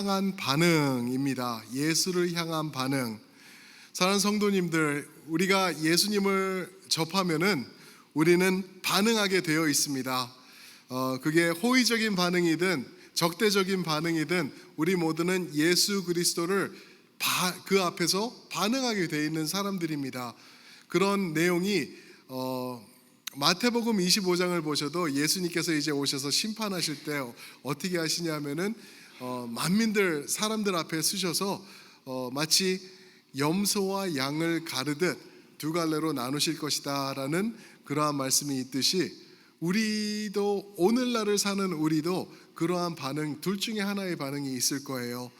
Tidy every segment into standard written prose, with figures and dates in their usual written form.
향한 반응입니다. 예수를 향한 반응. 사랑하는 성도님들, 우리가 예수님을 접하면은 우리는 반응하게 되어 있습니다. 그게 호의적인 반응이든 적대적인 반응이든 우리 모두는 예수 그리스도를 그 앞에서 반응하게 되어 있는 사람들입니다. 그런 내용이 마태복음 25장을 보셔도 예수님께서 이제 오셔서 심판하실 때 어떻게 하시냐면은 만민들 사람들 앞에 쓰셔서 마치 염소와 양을 가르듯 두 갈래로 나누실 것이다라는 그러한 말씀이 있듯이 우리도 오늘날을 사는 우리도 그러한 반응 둘 중에 하나의 반응이 있을 거예요.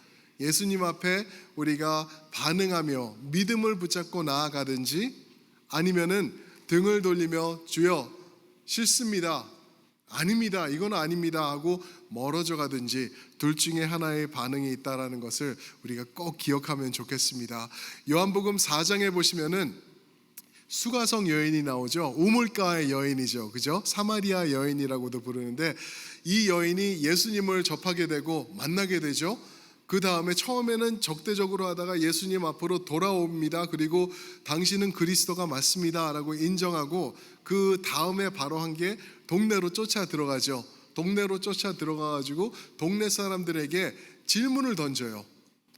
예수님 앞에 우리가 반응하며 믿음을 붙잡고 나아가든지 아니면은 등을 돌리며 주여 싫습니다, 아닙니다, 이건 아닙니다 하고 멀어져 가든지 둘 중에 하나의 반응이 있다라는 것을 우리가 꼭 기억하면 좋겠습니다. 요한복음 4장에 보시면은 수가성 여인이 나오죠. 우물가의 여인이죠, 그죠? 사마리아 여인이라고도 부르는데 이 여인이 예수님을 접하게 되고 만나게 되죠. 그 다음에 처음에는 적대적으로 하다가 예수님 앞으로 돌아옵니다. 그리고 당신은 그리스도가 맞습니다 라고 인정하고 그 다음에 바로 한 게 동네로 쫓아 들어가죠. 동네로 쫓아 들어가가지고 동네 사람들에게 질문을 던져요.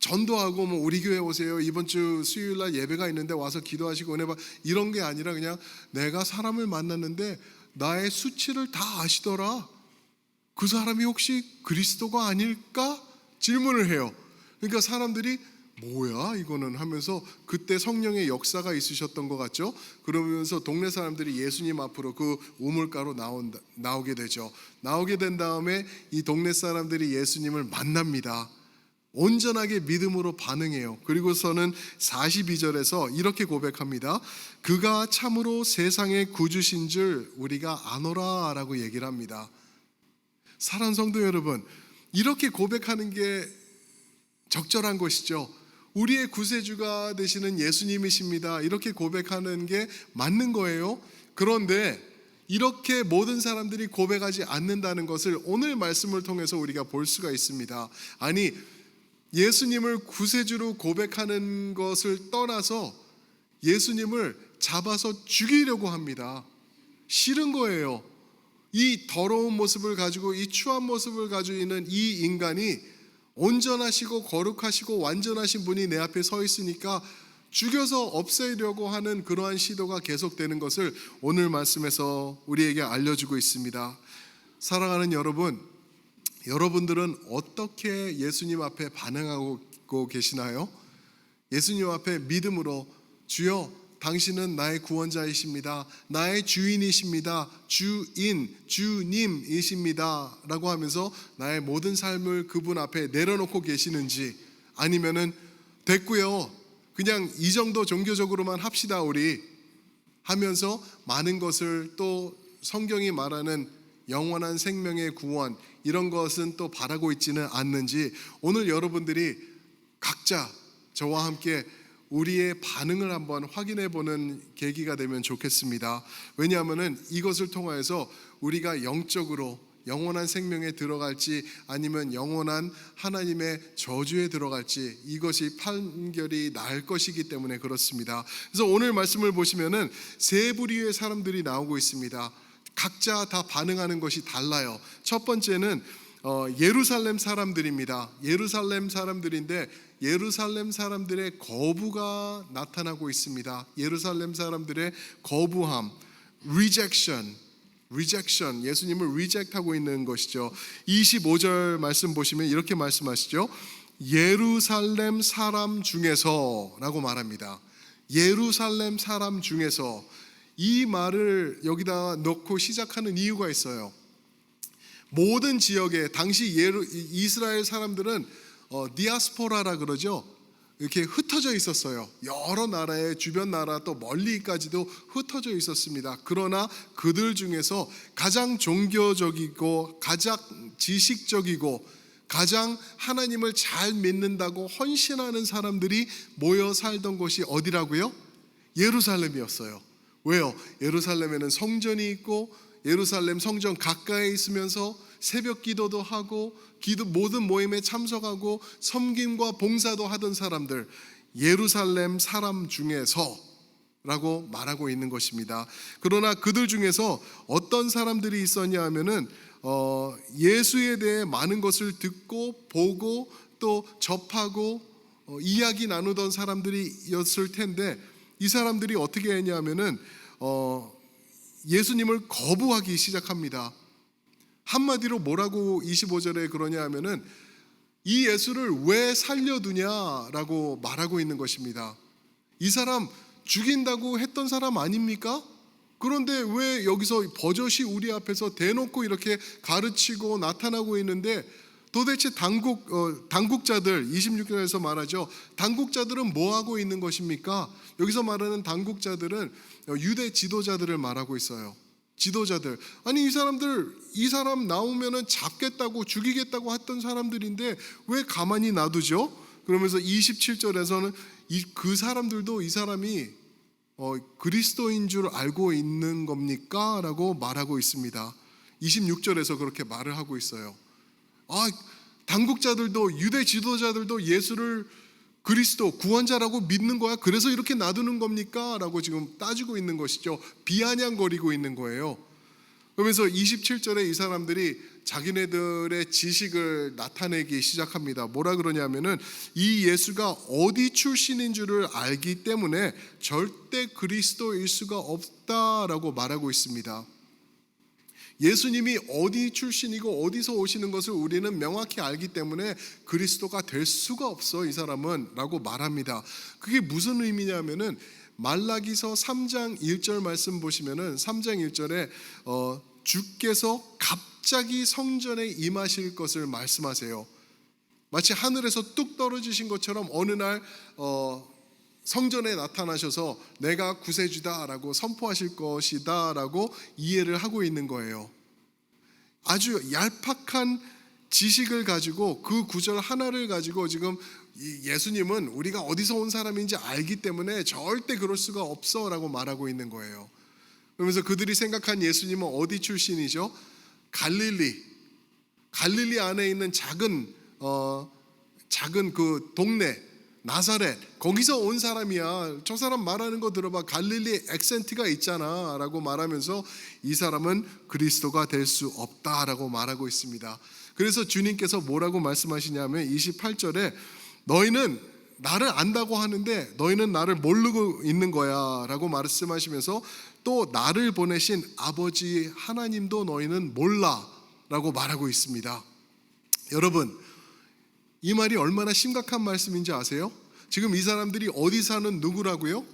전도하고 뭐 우리 교회 오세요, 이번 주 수요일날 예배가 있는데 와서 기도하시고 은혜 받, 이런 게 아니라 그냥 내가 사람을 만났는데 나의 수치를 다 아시더라, 그 사람이 혹시 그리스도가 아닐까? 질문을 해요. 그러니까 사람들이 뭐야 이거는 하면서 그때 성령의 역사가 있으셨던 것 같죠. 그러면서 동네 사람들이 예수님 앞으로 그 우물가로 나오게 되죠. 나오게 된 다음에 이 동네 사람들이 예수님을 만납니다. 온전하게 믿음으로 반응해요. 그리고서는 42절에서 이렇게 고백합니다. 그가 참으로 세상의 구주신 줄 우리가 아노라 라고 얘기를 합니다. 사랑하는 성도 여러분, 이렇게 고백하는 게 적절한 것이죠. 우리의 구세주가 되시는 예수님이십니다, 이렇게 고백하는 게 맞는 거예요. 그런데 이렇게 모든 사람들이 고백하지 않는다는 것을 오늘 말씀을 통해서 우리가 볼 수가 있습니다. 아니, 예수님을 구세주로 고백하는 것을 떠나서 예수님을 잡아서 죽이려고 합니다. 싫은 거예요. 이 더러운 모습을 가지고, 이 추한 모습을 가지고 있는 이 인간이 온전하시고 거룩하시고 완전하신 분이 내 앞에 서 있으니까 죽여서 없애려고 하는 그러한 시도가 계속되는 것을 오늘 말씀에서 우리에게 알려주고 있습니다. 사랑하는 여러분, 여러분들은 어떻게 예수님 앞에 반응하고 계시나요? 예수님 앞에 믿음으로 주여 당신은 나의 구원자이십니다, 나의 주인이십니다, 주님이십니다 라고 하면서 나의 모든 삶을 그분 앞에 내려놓고 계시는지, 아니면은 됐고요, 그냥 이 정도 종교적으로만 합시다 우리 하면서 많은 것을 또 성경이 말하는 영원한 생명의 구원 이런 것은 또 바라고 있지는 않는지, 오늘 여러분들이 각자 저와 함께 우리의 반응을 한번 확인해 보는 계기가 되면 좋겠습니다. 왜냐하면 이것을 통하여서 우리가 영적으로 영원한 생명에 들어갈지 아니면 영원한 하나님의 저주에 들어갈지 이것이 판결이 날 것이기 때문에 그렇습니다. 그래서 오늘 말씀을 보시면은 세 부류의 사람들이 나오고 있습니다. 각자 다 반응하는 것이 달라요. 첫 번째는 예루살렘 사람들입니다. 예루살렘 사람들인데 예루살렘 사람들의 거부가 나타나고 있습니다. 예루살렘 사람들의 거부함, rejection, 예수님을 reject하고 있는 것이죠. 25절 말씀 보시면 이렇게 말씀하시죠. 예루살렘 사람 중에서 라고 말합니다. 예루살렘 사람 중에서, 이 말을 여기다 넣고 시작하는 이유가 있어요. 모든 지역에 당시 이스라엘 사람들은 디아스포라라 그러죠. 이렇게 흩어져 있었어요. 여러 나라의 주변 나라 또 멀리까지도 흩어져 있었습니다. 그러나 그들 중에서 가장 종교적이고 가장 지식적이고 가장 하나님을 잘 믿는다고 헌신하는 사람들이 모여 살던 곳이 어디라고요? 예루살렘이었어요. 왜요? 예루살렘에는 성전이 있고 예루살렘 성전 가까이 있으면서 새벽 기도도 하고 모든 모임에 참석하고 섬김과 봉사도 하던 사람들, 예루살렘 사람 중에서 라고 말하고 있는 것입니다. 그러나 그들 중에서 어떤 사람들이 있었냐 하면은 예수에 대해 많은 것을 듣고 보고 또 접하고 이야기 나누던 사람들이었을 텐데, 이 사람들이 어떻게 했냐면은 예수님을 거부하기 시작합니다. 한마디로 뭐라고 25절에 그러냐 하면은 이 예수를 왜 살려두냐라고 말하고 있는 것입니다. 이 사람 죽인다고 했던 사람 아닙니까? 그런데 왜 여기서 버젓이 우리 앞에서 대놓고 이렇게 가르치고 나타나고 있는데, 도대체 당국자들, 26절에서 말하죠. 당국자들은 뭐 하고 있는 것입니까? 여기서 말하는 당국자들은 유대 지도자들을 말하고 있어요. 지도자들. 아니, 이 사람 나오면은 잡겠다고 죽이겠다고 했던 사람들인데 왜 가만히 놔두죠? 그러면서 27절에서는 그 사람들도 이 사람이 그리스도인 줄 알고 있는 겁니까? 라고 말하고 있습니다. 26절에서 그렇게 말을 하고 있어요. 당국자들도, 유대 지도자들도 예수를 그리스도 구원자라고 믿는 거야? 그래서 이렇게 놔두는 겁니까? 라고 지금 따지고 있는 것이죠. 비아냥거리고 있는 거예요. 그러면서 27절에 이 사람들이 자기네들의 지식을 나타내기 시작합니다. 뭐라 그러냐면은 이 예수가 어디 출신인 줄을 알기 때문에 절대 그리스도일 수가 없다라고 말하고 있습니다. 예수님이 어디 출신이고 어디서 오시는 것을 우리는 명확히 알기 때문에 그리스도가 될 수가 없어 이 사람은 라고 말합니다. 그게 무슨 의미냐면은 말라기서 3장 1절 말씀 보시면은 3장 1절에 주께서 갑자기 성전에 임하실 것을 말씀하세요. 마치 하늘에서 뚝 떨어지신 것처럼 어느 날 성전에 나타나셔서 내가 구세주다라고 선포하실 것이다라고 이해를 하고 있는 거예요. 아주 얄팍한 지식을 가지고 그 구절 하나를 가지고 지금 예수님은 우리가 어디서 온 사람인지 알기 때문에 절대 그럴 수가 없어라고 말하고 있는 거예요. 그러면서 그들이 생각한 예수님은 어디 출신이죠? 갈릴리 안에 있는 작은 그 동네 나사렛, 거기서 온 사람이야. 저 사람 말하는 거 들어봐. 갈릴리 액센트가 있잖아 라고 말하면서 이 사람은 그리스도가 될 수 없다라고 말하고 있습니다. 그래서 주님께서 뭐라고 말씀하시냐면 28절에 너희는 나를 안다고 하는데 너희는 나를 모르고 있는 거야 라고 말씀하시면서 또 나를 보내신 아버지 하나님도 너희는 몰라 라고 말하고 있습니다. 여러분, 이 말이 얼마나 심각한 말씀인지 아세요? 지금 이 사람들이 어디 사는 누구라고요?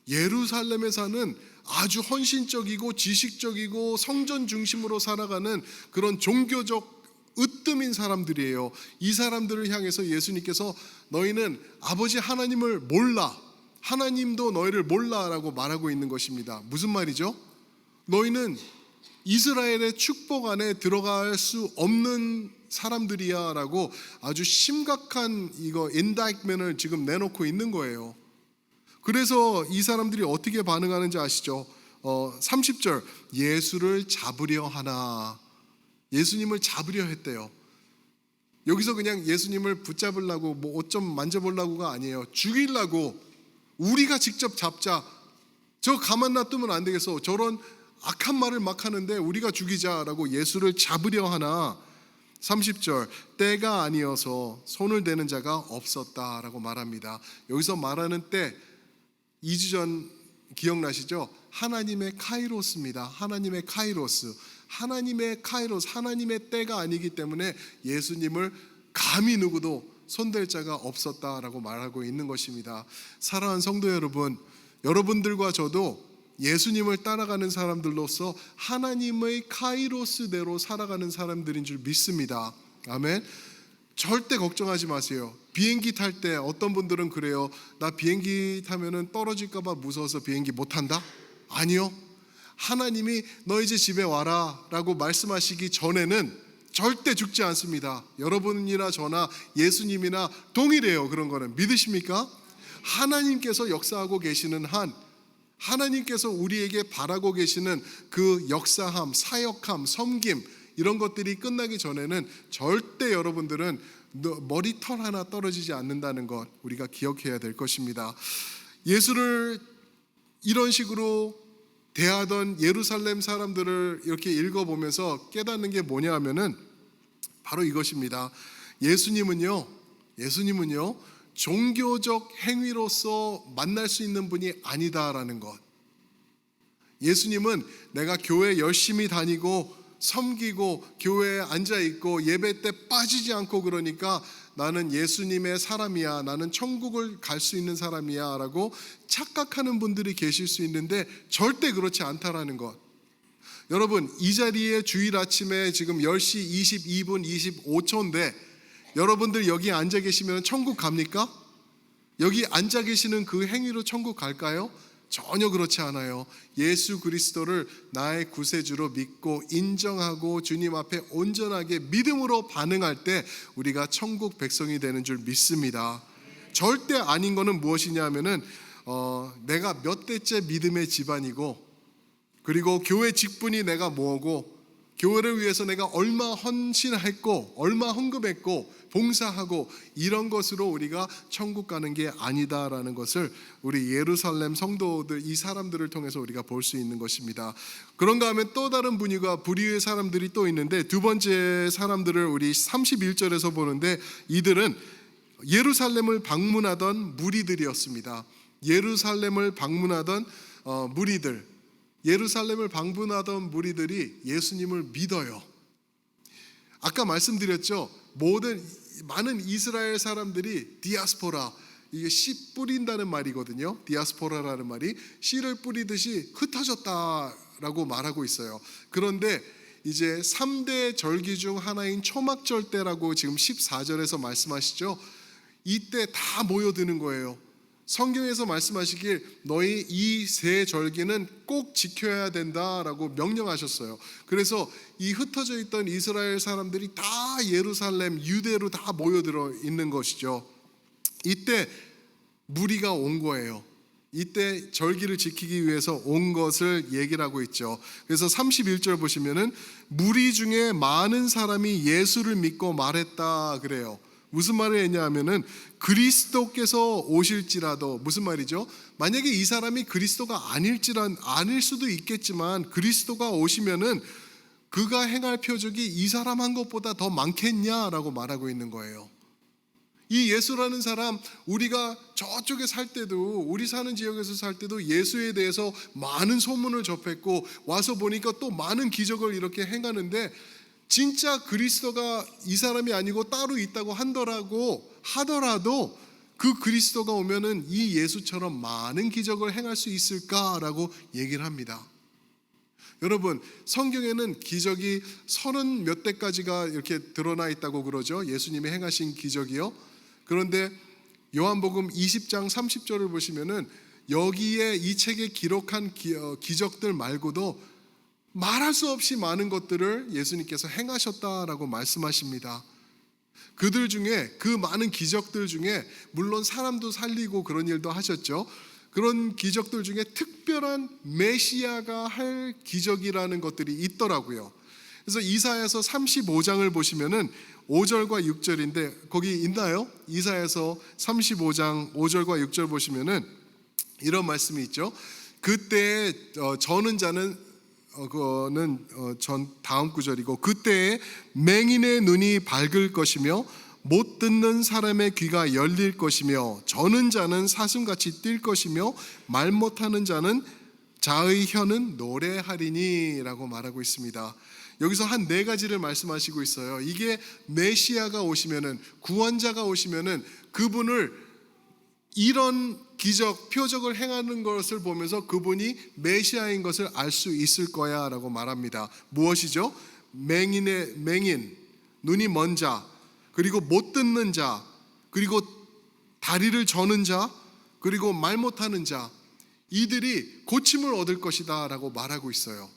예루살렘에 사는 아주 헌신적이고 지식적이고 성전 중심으로 살아가는 그런 종교적 으뜸인 사람들이에요. 이 사람들을 향해서 예수님께서 너희는 아버지 하나님을 몰라, 하나님도 너희를 몰라라고 말하고 있는 것입니다. 무슨 말이죠? 너희는 이스라엘의 축복 안에 들어갈 수 없는 사람들이야 라고 아주 심각한 인다이트먼을 지금 내놓고 있는 거예요. 그래서 이 사람들이 어떻게 반응하는지 아시죠? 30절 예수를 잡으려 하나, 예수님을 잡으려 했대요. 여기서 그냥 예수님을 붙잡으려고 뭐 옷 좀 만져보려고가 아니에요. 죽이려고, 우리가 직접 잡자, 저 가만 놔두면 안 되겠어, 저런 악한 말을 막 하는데 우리가 죽이자라고 예수를 잡으려 하나. 30절 때가 아니어서 손을 대는 자가 없었다라고 말합니다. 여기서 말하는 때 2주 전 기억나시죠? 하나님의 카이로스입니다. 하나님의 카이로스, 하나님의 때가 아니기 때문에 예수님을 감히 누구도 손댈 자가 없었다라고 말하고 있는 것입니다. 사랑하는 성도 여러분, 여러분들과 저도 예수님을 따라가는 사람들로서 하나님의 카이로스대로 살아가는 사람들인 줄 믿습니다. 아멘. 절대 걱정하지 마세요. 비행기 탈 때 어떤 분들은 그래요. 나 비행기 타면은 떨어질까 봐 무서워서 비행기 못 탄다? 아니요. 하나님이 너 이제 집에 와라 라고 말씀하시기 전에는 절대 죽지 않습니다. 여러분이나 저나 예수님이나 동일해요. 그런 거는 믿으십니까? 하나님께서 역사하고 계시는 한 하나님께서 우리에게 바라고 계시는 그 역사함, 사역함, 섬김 이런 것들이 끝나기 전에는 절대 여러분들은 머리털 하나 떨어지지 않는다는 것 우리가 기억해야 될 것입니다. 예수를 이런 식으로 대하던 예루살렘 사람들을 이렇게 읽어보면서 깨닫는 게 뭐냐 하면은 바로 이것입니다. 예수님은요 종교적 행위로서 만날 수 있는 분이 아니다라는 것. 예수님은 내가 교회 열심히 다니고 섬기고 교회에 앉아있고 예배 때 빠지지 않고 그러니까 나는 예수님의 사람이야, 나는 천국을 갈 수 있는 사람이야 라고 착각하는 분들이 계실 수 있는데 절대 그렇지 않다라는 것. 여러분, 이 자리에 주일 아침에 지금 10시 22분 25초인데 여러분들 여기 앉아 계시면 천국 갑니까? 여기 앉아 계시는 그 행위로 천국 갈까요? 전혀 그렇지 않아요. 예수 그리스도를 나의 구세주로 믿고 인정하고 주님 앞에 온전하게 믿음으로 반응할 때 우리가 천국 백성이 되는 줄 믿습니다. 절대 아닌 거는 무엇이냐 하면은 내가 몇 대째 믿음의 집안이고 그리고 교회 직분이 내가 뭐고 교회를 위해서 내가 얼마 헌신했고 얼마 헌금했고 봉사하고 이런 것으로 우리가 천국 가는 게 아니다라는 것을 우리 예루살렘 성도들 이 사람들을 통해서 우리가 볼 수 있는 것입니다. 그런가 하면 또 다른 부류의 사람들이 또 있는데 두 번째 사람들을 우리 31절에서 보는데 이들은 예루살렘을 방문하던 무리들이었습니다. 예루살렘을 방문하던 무리들, 예루살렘을 방문하던 무리들이 예수님을 믿어요. 아까 말씀드렸죠. 많은 이스라엘 사람들이 디아스포라, 이게 씨 뿌린다는 말이거든요. 디아스포라라는 말이 씨를 뿌리듯이 흩어졌다라고 말하고 있어요. 그런데 이제 3대 절기 중 하나인 초막절 때라고 지금 14절에서 말씀하시죠. 이때 다 모여드는 거예요. 성경에서 말씀하시길 너희 이 세 절기는 꼭 지켜야 된다라고 명령하셨어요. 그래서 이 흩어져 있던 이스라엘 사람들이 다 예루살렘 유대로 다 모여들어 있는 것이죠. 이때 무리가 온 거예요. 이때 절기를 지키기 위해서 온 것을 얘기를 하고 있죠. 그래서 31절 보시면은 무리 중에 많은 사람이 예수를 믿고 말했다 그래요. 무슨 말을 했냐 하면은 그리스도께서 오실지라도, 무슨 말이죠? 만약에 이 사람이 그리스도가 아닐 수도 있겠지만 그리스도가 오시면은 그가 행할 표적이 이 사람 한 것보다 더 많겠냐라고 말하고 있는 거예요. 이 예수라는 사람, 우리가 저쪽에 살 때도, 우리 사는 지역에서 살 때도 예수에 대해서 많은 소문을 접했고 와서 보니까 또 많은 기적을 이렇게 행하는데 진짜 그리스도가 이 사람이 아니고 따로 있다고 하더라도 그 그리스도가 오면은 이 예수처럼 많은 기적을 행할 수 있을까라고 얘기를 합니다. 여러분, 성경에는 기적이 30 몇 대까지가 이렇게 드러나 있다고 그러죠. 예수님이 행하신 기적이요. 그런데 요한복음 20장 30절을 보시면은 여기에 이 책에 기록한 기적들 말고도 말할 수 없이 많은 것들을 예수님께서 행하셨다라고 말씀하십니다. 그들 중에, 그 많은 기적들 중에 물론 사람도 살리고 그런 일도 하셨죠. 그런 기적들 중에 특별한 메시아가 할 기적이라는 것들이 있더라고요. 그래서 이사야서 35장을 보시면은 5절과 6절인데 거기 있나요? 이사야서 35장 5절과 6절 보시면은 이런 말씀이 있죠. 그때 저는 자는 그거는 다음 구절이고 그때에 맹인의 눈이 밝을 것이며 못 듣는 사람의 귀가 열릴 것이며 저는 자는 사슴같이 뛸 것이며 말 못하는 자의 혀는 노래하리니 라고 말하고 있습니다. 여기서 한 4가지를 말씀하시고 있어요. 이게 메시아가 오시면은, 구원자가 오시면은 그분을 이런 기적, 표적을 행하는 것을 보면서 그분이 메시아인 것을 알 수 있을 거야 라고 말합니다. 무엇이죠? 맹인, 눈이 먼 자, 그리고 못 듣는 자, 그리고 다리를 저는 자, 그리고 말 못하는 자, 이들이 고침을 얻을 것이다 라고 말하고 있어요.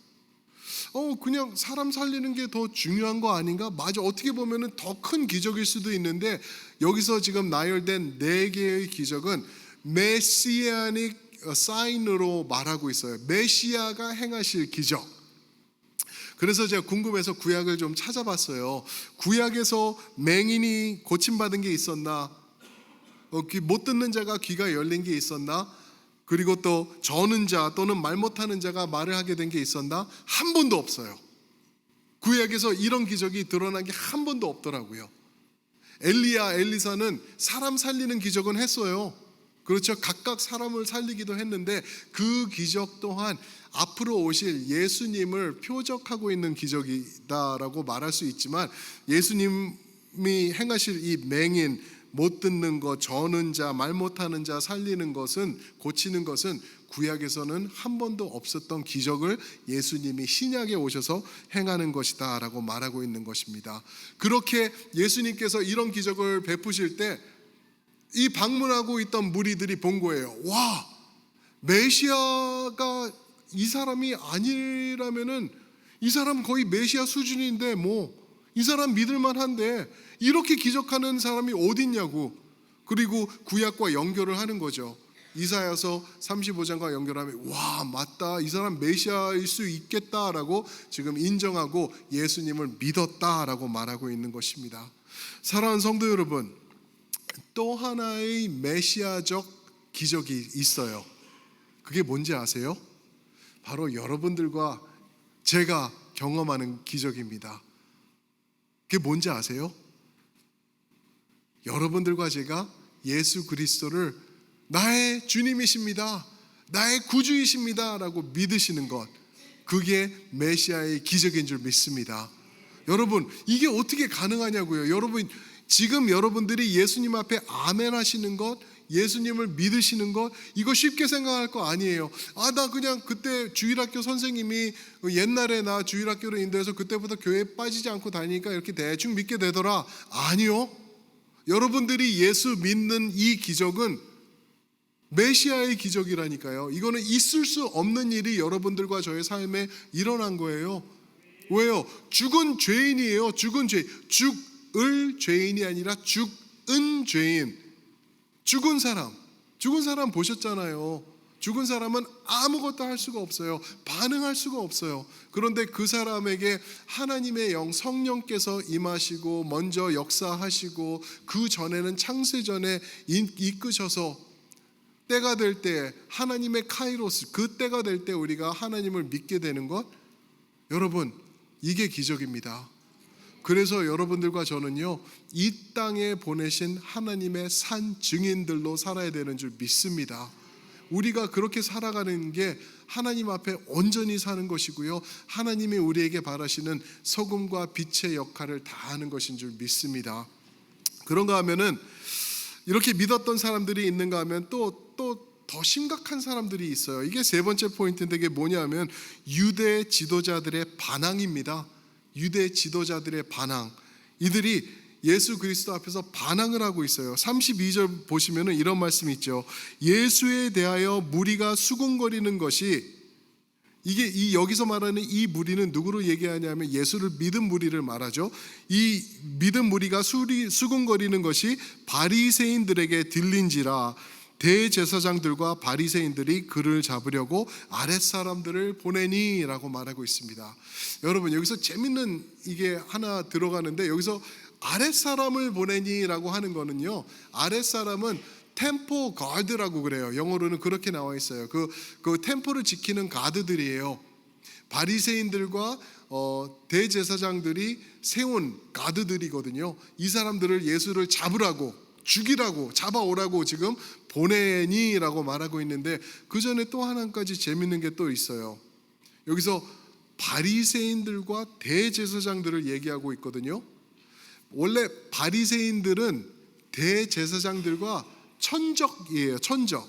그냥 사람 살리는 게 더 중요한 거 아닌가? 맞아, 어떻게 보면은 더 큰 기적일 수도 있는데 여기서 지금 나열된 4개의 기적은 메시아닉 사인으로 말하고 있어요. 메시아가 행하실 기적. 그래서 제가 궁금해서 구약을 좀 찾아봤어요. 구약에서 맹인이 고침받은 게 있었나? 못 듣는 자가 귀가 열린 게 있었나? 그리고 또 저는 자 또는 말 못하는 자가 말을 하게 된 게 있었나? 한 번도 없어요. 구약에서 이런 기적이 드러난 게 한 번도 없더라고요. 엘리야, 엘리사는 사람 살리는 기적은 했어요. 그렇죠. 각각 사람을 살리기도 했는데 그 기적 또한 앞으로 오실 예수님을 표적하고 있는 기적이다라고 말할 수 있지만, 예수님이 행하실 이 맹인, 못 듣는 것, 저는 자, 말 못하는 자 살리는 것은, 고치는 것은 구약에서는 한 번도 없었던 기적을 예수님이 신약에 오셔서 행하는 것이다 라고 말하고 있는 것입니다. 그렇게 예수님께서 이런 기적을 베푸실 때 이 방문하고 있던 무리들이 본 거예요. 와, 메시아가 이 사람이 아니라면은, 이 사람 거의 메시아 수준인데 뭐 이 사람 믿을만한데 이렇게 기적하는 사람이 어딨냐고. 그리고 구약과 연결을 하는 거죠. 이사야서 35장과 연결하면 와, 맞다, 이 사람 메시아일 수 있겠다라고 지금 인정하고 예수님을 믿었다라고 말하고 있는 것입니다. 사랑하는 성도 여러분, 또 하나의 메시아적 기적이 있어요. 그게 뭔지 아세요? 바로 여러분들과 제가 경험하는 기적입니다. 그게 뭔지 아세요? 여러분들과 제가 예수 그리스도를 나의 주님이십니다, 나의 구주이십니다 라고 믿으시는 것, 그게 메시아의 기적인 줄 믿습니다. 여러분, 이게 어떻게 가능하냐고요. 여러분, 지금 여러분들이 예수님 앞에 아멘 하시는 것, 예수님을 믿으시는 것, 이거 쉽게 생각할 거 아니에요. 아, 나 그냥 그때 주일학교 선생님이 옛날에 나 주일학교를 인도해서 그때부터 교회에 빠지지 않고 다니니까 이렇게 대충 믿게 되더라. 아니요. 여러분들이 예수 믿는 이 기적은 메시아의 기적이라니까요. 이거는 있을 수 없는 일이 여러분들과 저의 삶에 일어난 거예요. 왜요? 죽은 죄인이에요. 죽은 죄인. 죽을 죄인이 아니라 죽은 죄인. 죽은 사람 보셨잖아요. 죽은 사람은 아무것도 할 수가 없어요. 반응할 수가 없어요. 그런데 그 사람에게 하나님의 영, 성령께서 임하시고 먼저 역사하시고, 그 전에는 창세전에 이끄셔서 때가 될 때 하나님의 카이로스, 그 때가 될 때 우리가 하나님을 믿게 되는 것, 여러분, 이게 기적입니다. 그래서 여러분들과 저는요, 이 땅에 보내신 하나님의 산 증인들로 살아야 되는 줄 믿습니다. 우리가 그렇게 살아가는 게 하나님 앞에 온전히 사는 것이고요, 하나님이 우리에게 바라시는 소금과 빛의 역할을 다하는 것인 줄 믿습니다. 그런가 하면은, 이렇게 믿었던 사람들이 있는가 하면 또 더 심각한 사람들이 있어요. 이게 세 번째 포인트인데, 이게 뭐냐면 유대 지도자들의 반항입니다. 유대 지도자들의 반항. 이들이 예수 그리스도 앞에서 반항을 하고 있어요. 32절 보시면은 이런 말씀이 있죠. 예수에 대하여 무리가 수군거리는 것이, 이게 여기서 말하는 이 무리는 누구를 얘기하냐면 예수를 믿은 무리를 말하죠. 이 믿은 무리가 수군거리는 것이 바리새인들에게 들린지라 대제사장들과 바리새인들이 그를 잡으려고 아랫사람들을 보내니라고 말하고 있습니다. 여러분, 여기서 재밌는 이게 하나 들어가는데, 여기서 아랫사람을 보내니라고 하는 거는요, 아랫사람은 템포 가드라고 그래요. 영어로는 그렇게 나와 있어요. 그 템포를 지키는 가드들이에요. 바리새인들과 대제사장들이 세운 가드들이거든요. 이 사람들을 예수를 잡으라고, 죽이라고, 잡아오라고 지금 보내니라고 말하고 있는데, 그 전에 또 하나까지 재밌는 게 또 있어요. 여기서 바리새인들과 대제사장들을 얘기하고 있거든요. 원래 바리새인들은 대제사장들과 천적이에요. 천적.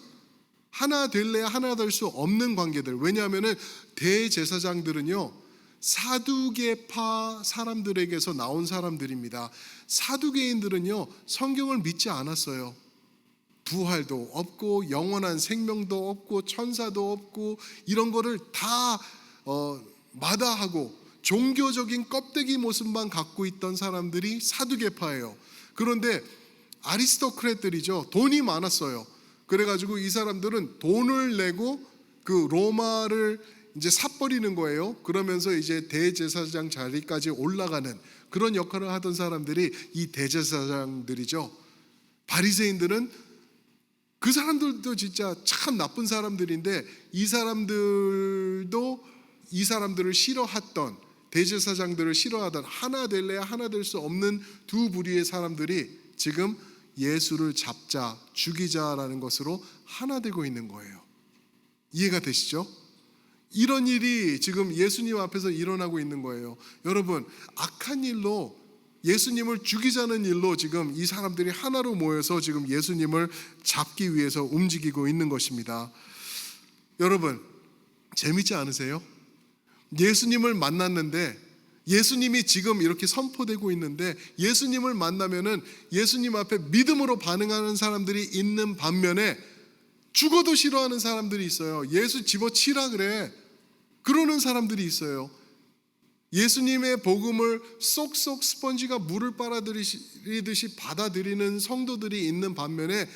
하나 될래야 하나 될 수 없는 관계들. 왜냐하면 대제사장들은요, 사두개파 사람들에게서 나온 사람들입니다. 사두개인들은요, 성경을 믿지 않았어요. 부활도 없고 영원한 생명도 없고 천사도 없고 이런 거를 다 마다하고 종교적인 껍데기 모습만 갖고 있던 사람들이 사두개파예요. 그런데 아리스토크렛들이죠. 돈이 많았어요. 그래가지고 이 사람들은 돈을 내고 그 로마를 이제 삿버리는 거예요. 그러면서 이제 대제사장 자리까지 올라가는 그런 역할을 하던 사람들이 이 대제사장들이죠. 바리새인들은 그 사람들도 진짜 참 나쁜 사람들인데 이 사람들도 이 사람들을 싫어했던, 대제사장들을 싫어하던, 하나 될래야 하나 될 수 없는 두 부류의 사람들이 지금 예수를 잡자, 죽이자라는 것으로 하나 되고 있는 거예요. 이해가 되시죠? 이런 일이 지금 예수님 앞에서 일어나고 있는 거예요. 여러분, 악한 일로 예수님을 죽이자는 일로 지금 이 사람들이 하나로 모여서 지금 예수님을 잡기 위해서 움직이고 있는 것입니다. 여러분, 재밌지 않으세요? 예수님을 만났는데, 예수님이 지금 이렇게 선포되고 있는데, 예수님을 만나면은 예수님 앞에 믿음으로 반응하는 사람들이 있는 반면에 죽어도 싫어하는 사람들이 있어요. 예수 집어치라 그래, 그러는 사람들이 있어요. 예수님의 복음을 쏙쏙 스펀지가 물을 빨아들이듯이 받아들이는 성도들이 있는 반면에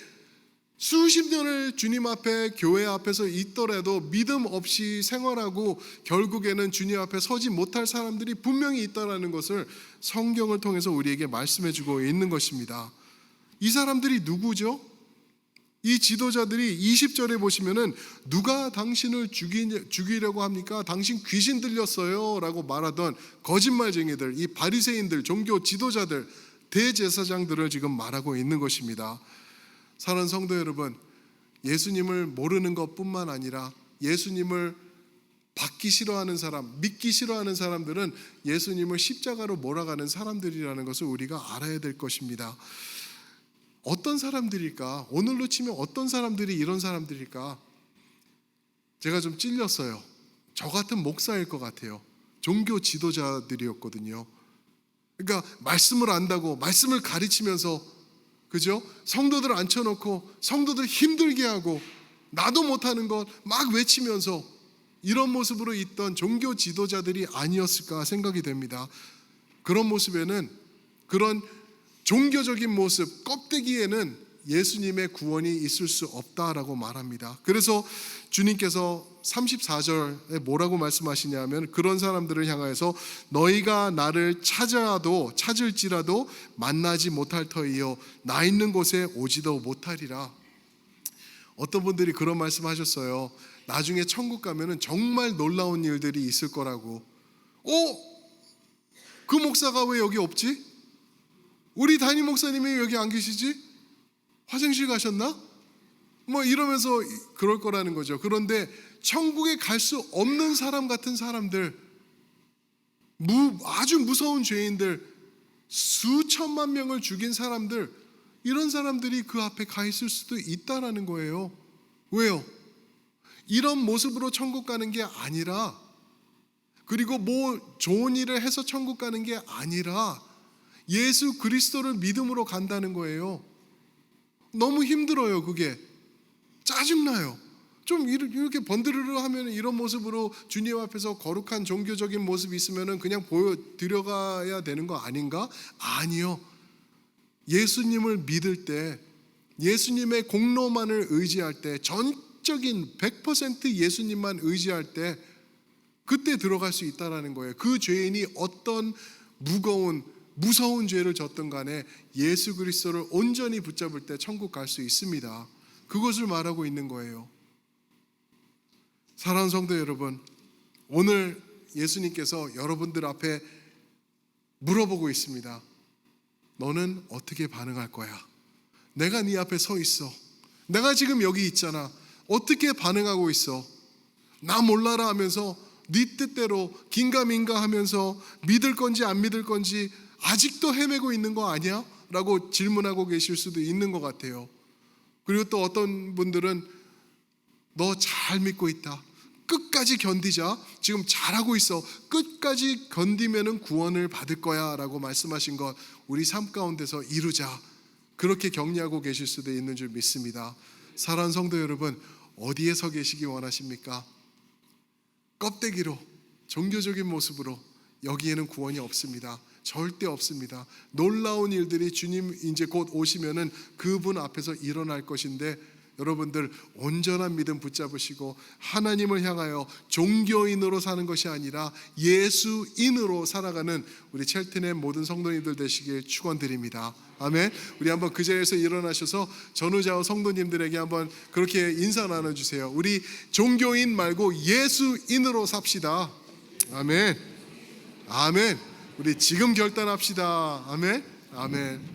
수십 년을 주님 앞에, 교회 앞에서 있더라도 믿음 없이 생활하고 결국에는 주님 앞에 서지 못할 사람들이 분명히 있다는 것을 성경을 통해서 우리에게 말씀해 주고 있는 것입니다. 이 사람들이 누구죠? 이 지도자들이 20절에 보시면은 누가 당신을 죽이려고 합니까? 당신 귀신 들렸어요 라고 말하던 거짓말쟁이들, 이 바리새인들, 종교 지도자들, 대제사장들을 지금 말하고 있는 것입니다. 사랑하는 성도 여러분, 예수님을 모르는 것뿐만 아니라 예수님을 받기 싫어하는 사람, 믿기 싫어하는 사람들은 예수님을 십자가로 몰아가는 사람들이라는 것을 우리가 알아야 될 것입니다. 어떤 사람들일까? 오늘로 치면 어떤 사람들이 이런 사람들일까? 제가 좀 찔렸어요. 저 같은 목사일 것 같아요. 종교 지도자들이었거든요. 그러니까 말씀을 안다고 말씀을 가르치면서, 그죠? 성도들 앉혀놓고 성도들 힘들게 하고 나도 못하는 것 막 외치면서 이런 모습으로 있던 종교 지도자들이 아니었을까 생각이 됩니다. 그런 모습에는, 그런 종교적인 모습, 껍데기에는 예수님의 구원이 있을 수 없다라고 말합니다. 그래서 주님께서 34절에 뭐라고 말씀하시냐면, 그런 사람들을 향하여서 너희가 나를 찾을지라도 만나지 못할 터이요 나 있는 곳에 오지도 못하리라. 어떤 분들이 그런 말씀하셨어요. 나중에 천국 가면은 정말 놀라운 일들이 있을 거라고. 그 목사가 왜 여기 없지? 우리 담임 목사님이 왜 여기 안 계시지? 화장실 가셨나? 뭐 이러면서 그럴 거라는 거죠. 그런데 천국에 갈 수 없는 사람 같은 사람들, 아주 무서운 죄인들, 수천만 명을 죽인 사람들, 이런 사람들이 그 앞에 가 있을 수도 있다라는 거예요. 왜요? 이런 모습으로 천국 가는 게 아니라, 그리고 뭐 좋은 일을 해서 천국 가는 게 아니라 예수 그리스도를 믿음으로 간다는 거예요. 너무 힘들어요. 그게 짜증나요. 좀 이렇게 번드르르 하면 이런 모습으로 주님 앞에서 거룩한 종교적인 모습이 있으면 그냥 보여드려가야 되는 거 아닌가? 아니요. 예수님을 믿을 때, 예수님의 공로만을 의지할 때, 전적인 100% 예수님만 의지할 때, 그때 들어갈 수 있다는 거예요. 그 죄인이 어떤 무서운 죄를 졌든 간에 예수 그리스도를 온전히 붙잡을 때 천국 갈 수 있습니다. 그것을 말하고 있는 거예요. 사랑하는 성도 여러분, 오늘 예수님께서 여러분들 앞에 물어보고 있습니다. 너는 어떻게 반응할 거야? 내가 네 앞에 서 있어. 내가 지금 여기 있잖아. 어떻게 반응하고 있어? 나 몰라라 하면서 네 뜻대로 긴가민가 하면서 믿을 건지 안 믿을 건지 아직도 헤매고 있는 거 아니야? 라고 질문하고 계실 수도 있는 것 같아요. 그리고 또 어떤 분들은 너 잘 믿고 있다. 끝까지 견디자. 지금 잘하고 있어. 끝까지 견디면은 구원을 받을 거야 라고 말씀하신 것 우리 삶 가운데서 이루자. 그렇게 격려하고 계실 수도 있는 줄 믿습니다. 사랑하는 성도 여러분, 어디에 서 계시기 원하십니까? 껍데기로, 종교적인 모습으로 여기에는 구원이 없습니다. 절대 없습니다. 놀라운 일들이 주님 이제 곧 오시면은 그분 앞에서 일어날 것인데 여러분들 온전한 믿음 붙잡으시고 하나님을 향하여 종교인으로 사는 것이 아니라 예수인으로 살아가는 우리 첼튼의 모든 성도님들 되시길 축원드립니다. 아멘. 우리 한번 그 자리에서 일어나셔서 전우자와 성도님들에게 한번 그렇게 인사 나눠주세요. 우리 종교인 말고 예수인으로 삽시다. 아멘. 아멘. 우리 지금 결단합시다. 아멘. 아멘.